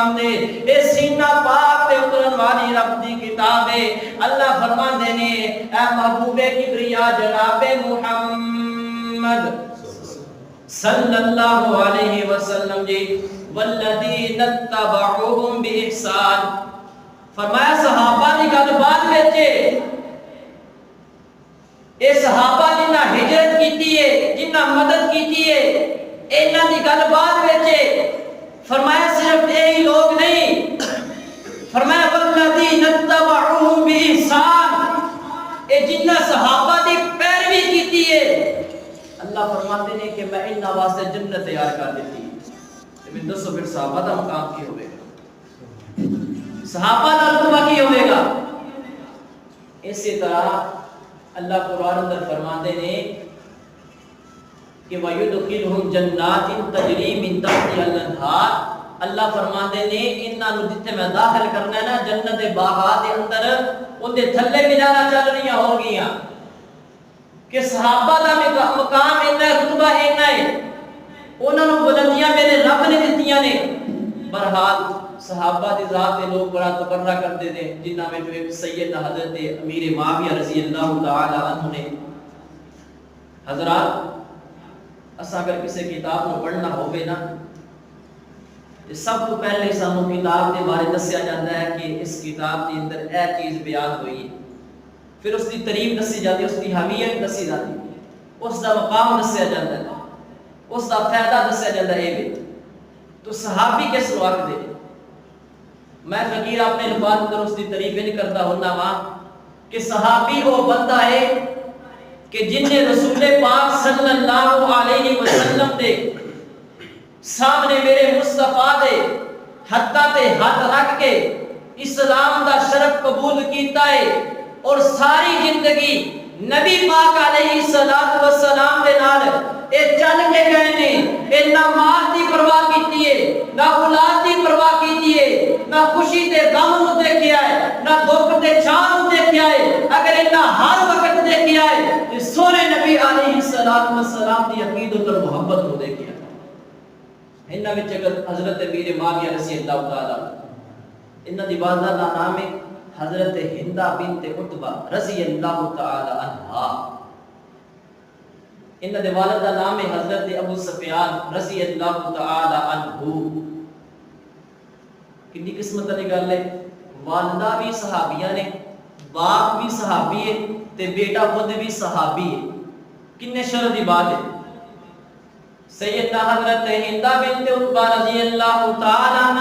مقام دے اے سینہ پاک تے اترن والی رب دی کتاب ہے اللہ فرماندے نے اے محبوب کبریا جناب محمد صلی اللہ علیہ وسلم جی والذین اتبعوہم بإحسان فرمایا صحابہ دی گل بات وچ اے صحابہ جنہ ہجرت کیتی ہے جنہ مدد کیتی ہے انہاں دی گل بات وچ فرمایا صرف یہی لوگ نہیں فرمایا والذین اتبعوہم بإحسان اے جنہ صحابہ دی پیروی کیتی ہے اللہ فرماتے ہیں کہ میں انہاں واسطے جنت تیار کر دیتی ہے میں دسو پھر صحابہ دا مقام کی ہوئے گا صحابہ دا رتبہ کی ہوئے گا اسی طرح اللہ قرآن اندر فرماتے ہیں کہ وَيُدْخِلْهُمْ جَنَّاتٍ تَجْرِي مِن تَحْتِهَا الْأَنْهَارُ اللہ فرماتے ہیں انہاں نو جتھے میں داخل کرنا ہے نا جنت دے باغات دے اندر اون دے تھلے میناراں چل رہیاں ہو گیاں کہ صحابہ دا مقام اتنا رتبہ اتنا ہے انہاں نو بلندیاں میرے رب نے دتیاں نے بہرحال صحابہ دی ذات دے لوگ بڑا تبرہ کرتے تھے جنہاں میں جو ایک سید حضرت امیر معاویہ رضی اللہ تعالی عنہ نے حضرات اساں اگر کسی کتاب کو پڑھنا ہوگے نا سب تو پہلے سانو کتاب کے بارے دسیا جاتا ہے کہ اس کتاب کے اندر اے چیز بیان ہوئی ہے پھر اس کی تعریف دسی جاتی ہے اس کی اہمیت دسی جاتی ہے اس کا مقام دسیا جاتا ہے اس کا فائدہ دسیا جاتا ہے تو صحابی کس نو آکھدے میں فقیر اپنے الفاظ اندر اس کی تعریف نہیں کرتا ہونا وا کہ صحابی وہ بندہ ہے کہ جن نے رسول پاک صلی اللہ علیہ وسلم دے سامنے میرے مصطفیٰ دے ہتھاں تے ہاتھ رکھ کے اسلام دا شرف قبول کیتا ہے اور ساری زندگی نبی پاک علیہ الصلوۃ والسلام دے نال اے چل کے گئے نے اے نہ مال دی پرواہ کیتی ہے نہ اولاد دی پرواہ کیتی ہے نہ خوشی تے غم نو دیکھیا ہے نہ دکھ تے چاہ نو دیکھیا ہے اگر انہاں ہر وقت دیکھیا ہے تے سونے نبی علیہ الصلوۃ والسلام دی عقیدت اور محبت نو دیکھیا انہاں وچ اگر حضرت امیر معاویہ رضی اللہ تعالی انہاں دی والدہ دا نام ہے حضرت ہندہ بنت عتبہ رضی اللہ تعالی عنہا انہاں دے والد دا نام ہے حضرت ابو سفیان رضی اللہ تعالی عنہ کتنی قسمت والی گل ہے والدہ بھی صحابیہ نے باپ بھی صحابی ہے تے بیٹا خود بھی صحابی ہے کتنے شرف دی بات ہے سیدنا حضرت ہندہ بنت عتبہ رضی اللہ تعالی